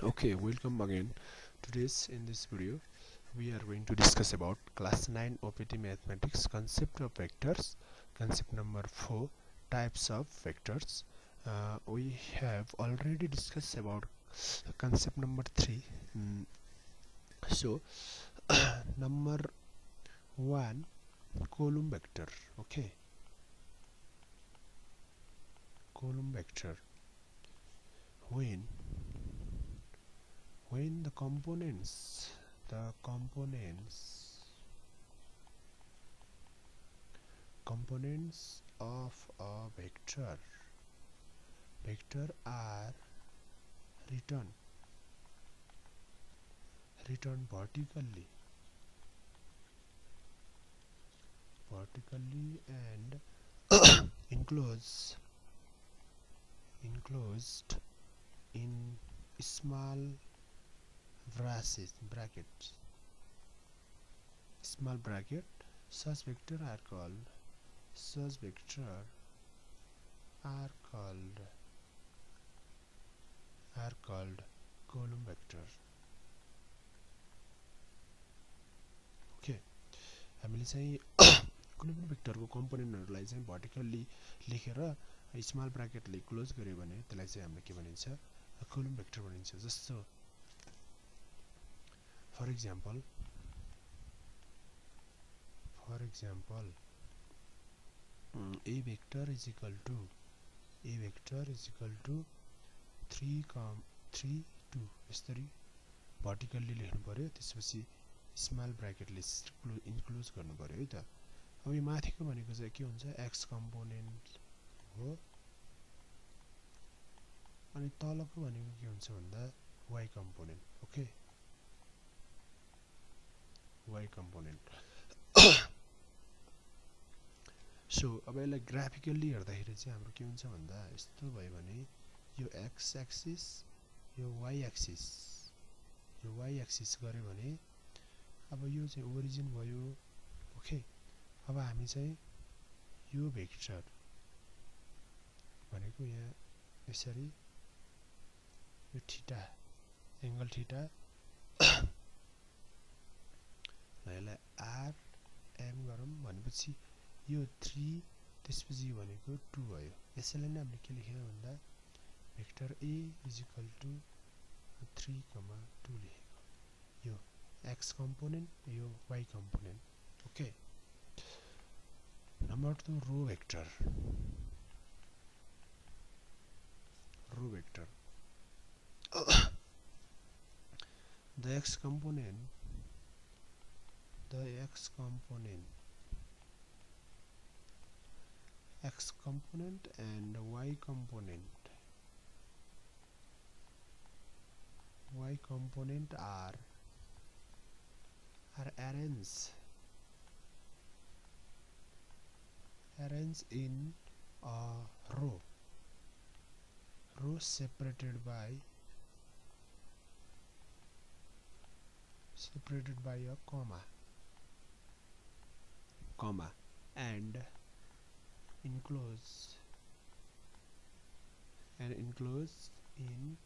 Okay, welcome again. In this video we are going to discuss about class 9 OPT mathematics concept of vectors, concept number 4, types of vectors. We have already discussed about concept number 3. So number 1, column vector. Okay, column vector. When the components of a vector are written vertically and enclosed in small bracket, such vector are called column vector. Okay, हामीले चाहिँ कुनै पनि भेक्टरको कम्पोनेन्टहरुलाई चाहिँ vertically लेखेर small ब्राकेटले close गर्यो भने त्यसलाई चाहिँ हामीले के भनिन्छ, कोलम भेक्टर भनिन्छ. जस्तो for example a vector is equal to 3, 3, 2 यसरी भर्टिकली लेख्नु पर्यो. त्यसपछि स्मल ब्राकेटले इन्क्लोज गर्नु पर्यो है त. अब यो माथिको भनेको चाहिँ के हुन्छ, x कम्पोनेन्ट हो, अनि तलको भनेको के हुन्छ भन्दा y component. Okay, y component. So अब यसलाई ग्राफिकली हेर्दाखेरि चाहिँ हाम्रो के हुन्छ भन्दा यस्तो भयो भने यो x एक्सिस यो y एक्सिस गर्यो भने अब यो चाहिँ ओरिजिन भयो. ओके, अब हामी चाहिँ यो भेक्टर भनेको यहाँ यसरी यो थीटा एंगल थीटा यसलाई r m गरौँ भनेपछि यो 3 त्यसपछि भनेको 2 भयो. यसैले नै हामीले के लेखेर भन्दा vector a is equal to 3, 2 लेखेको. यो x कम्पोनेन्ट, यो y component. Okay, number 2 row vector. the x component and y component are arranged in a row separated by a comma and enclosed in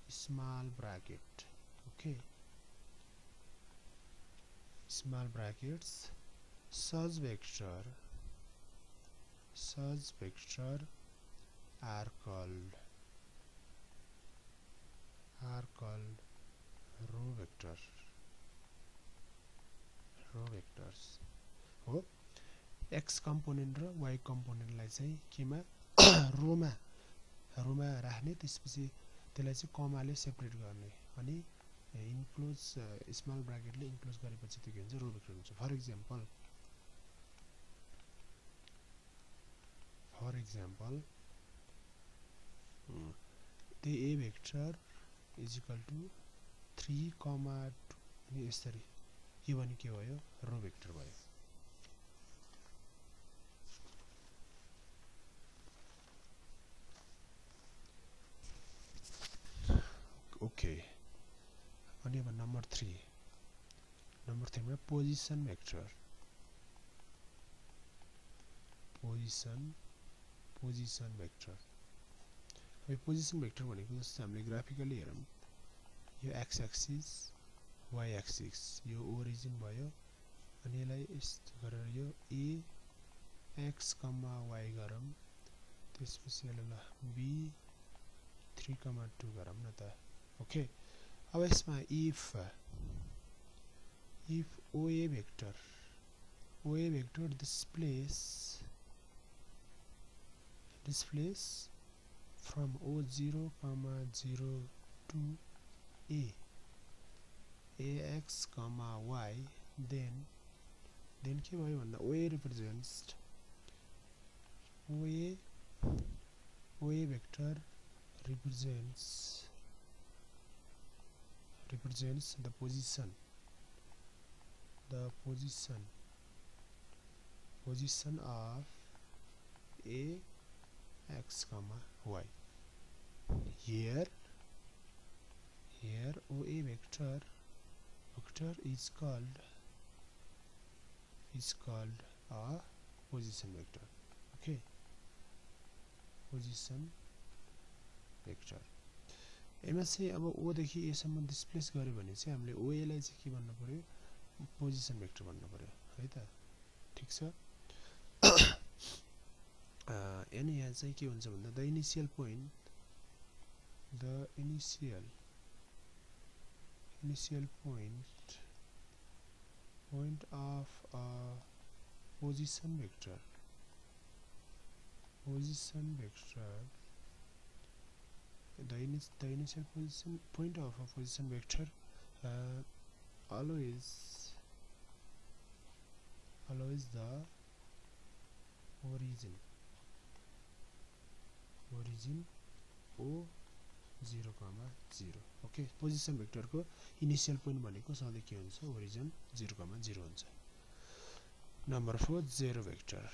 small bracket. Okay, small brackets. Such vector are called row vectors हो. x component र y कम्पोनेन्टलाई चाहिँ केमा रोमा राख्ने, त्यसपछि त्यसलाई चाहिँ कमाले separate गर्ने अनि इन्क्लोज स्मल ब्राकेटले इन्क्लोज गरेपछि त्यो के हुन्छ, रो भेक्टर हुन्छ. For example the a vector is equal to 3, 2 अनि यसरी यो भने के भयो, रो भेक्टर भयो. ओके, अनि अब नम्बर 3 मा पोजिसन भेक्टर. Position vector. अब पोजिसन भेक्टर भनेको जस्तो हामीले ग्राफिकली हेरौँ यो x एक्सिस y एक्सिस यो ओरिजिन भयो अनि यसलाई यस्तो गरेर यो a x, y गरौँ त्यसपछि यसलाई ल b 3, 2 गरौँ न त ओके अब यसमा if OA vector displays from O0, 0 to ax, y then के भयो भन्दा OA vector represents the position of a x, y. Here OA vector is called a position vector. Okay, position vector. यसमा चाहिँ अब ओ देखि ए सम्म डिस्प्लेस गर्यो भने चाहिँ हामीले ओए लाई चाहिँ के भन्नु पर्यो पोजिसन भेक्टर भन्नु पर्यो है त ठीक छ अनि यहाँ चाहिँ के हुन्छ भन्दा the initial point of a position vector the initial point of a position vector always the origin O 0, 0. Okay, position vector को initial point भनेको सधैं के हुन्छ origin 0, 0 हुन्छ. Number 4 zero vector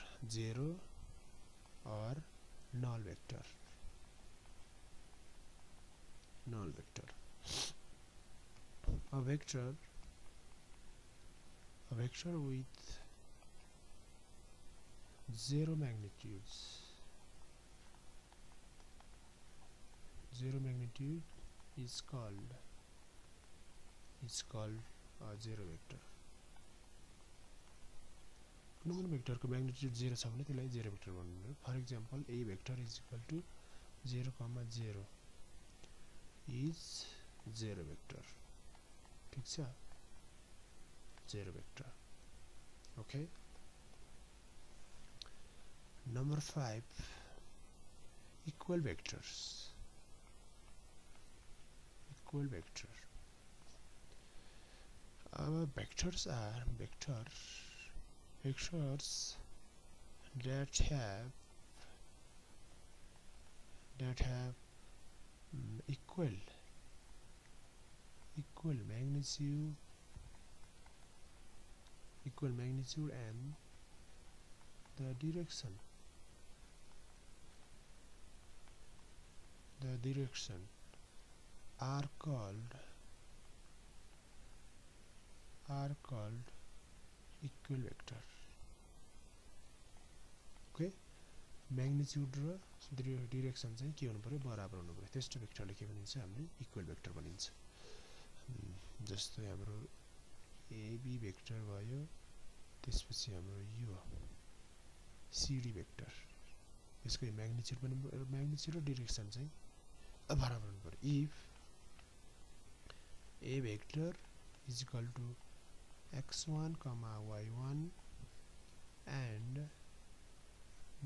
or null vector. A vector with zero magnitude is called a zero vector. कुनै vector को magnitude 0 छ भने त्यसलाई zero vector भन्नु. For example, a vector is equal to 0, 0 is zero vector. ठीक छ zero vector. Okay. Number 5 equal vectors. Our vectors are vectors that have equal magnitude and the direction are called equal vector. Okay, magnitude र direction चाहिँ के हुनु पर्यो बराबर हुनु पर्यो. त्यस्तो भेक्टरले के भनिन्छ हामीले इक्वल भेक्टर भनिन्छ. जस्तो हाम्रो AB भेक्टर भयो त्यसपछि हाम्रो यो CD भेक्टर यसको magnitude र direction चाहिँ बराबर हुनु पर्यो. If A vector is equal to x1, y1 and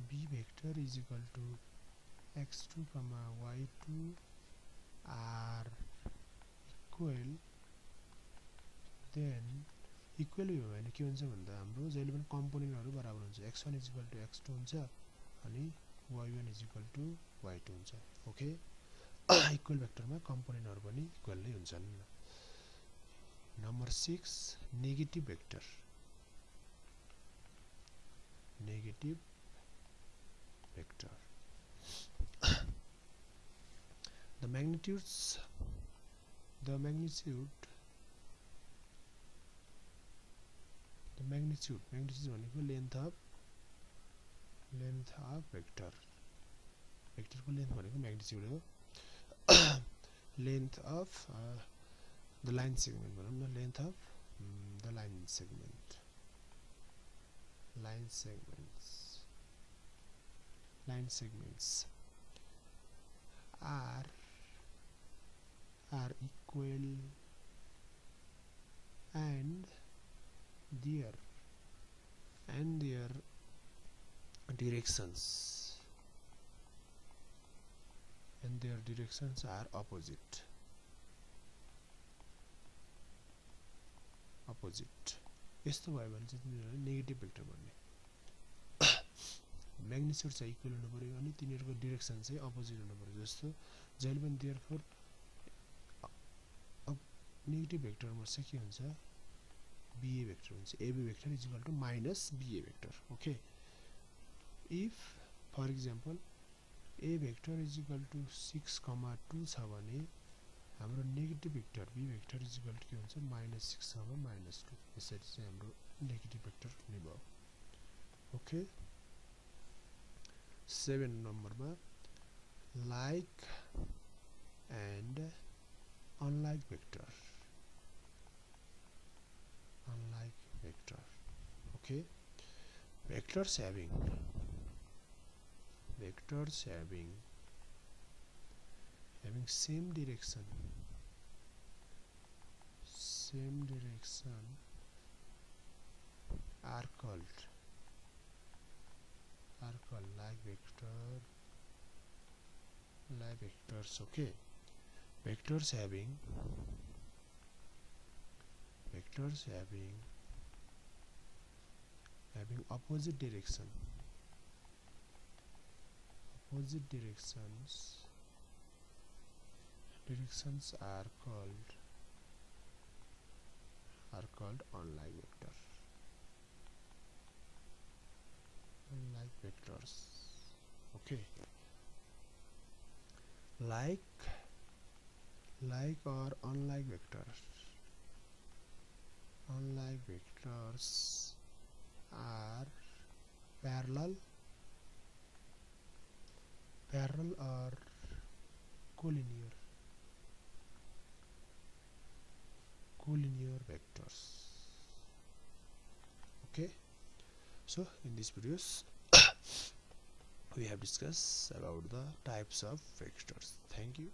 B vector is equal to x2, y2 are equal, then equal भयो भने के हुन्छ भन्दा हाम्रो जहिले पनि कम्पोनेन्टहरु बराबर हुन्छ. x1 is equal to x2 हुन्छ अनि y1 is equal to y2 हुन्छ. ओके, इक्वल भेक्टरमा कम्पोनेन्टहरु पनि इक्वल नै हुन्छन्. Number 6 negative vector. The magnitude भनेको length of vector को length भनेको magnitude हो. Length of the line segment भनौं न length of the line segment line segments are equal and their directions are opposite यस्तो भयो भने चाहिँ तिनीहरुले नेगेटिभ भेक्टर भन्ने म्याग्निट्युड चाहिँ इक्वल हुनु पर्यो अनि तिनीहरुको डाइरेक्सन चाहिँ अपोजिट हुनु पर्यो जस्तो जहिले पनि देयरफोर नेगेटिभ भेक्टरमा चाहिँ के हुन्छ BA भेक्टर हुन्छ AB vector is equal to minus BA vector okay if for example A vector is equal to 6, 2 छ भने हाम्रो negative vector B vector is equal to के हुन्छ -6, -2 यसरी चाहिँ हाम्रो नेगेटिभ भेक्टर हुने भयो ओके 7 नम्बरमा like and unlike vector okay vectors having same direction are called like vectors okay vectors having opposite directions are called unlike vectors okay like or unlike vectors are parallel or collinear vectors okay so in these videos we have discussed about the types of vectors thank you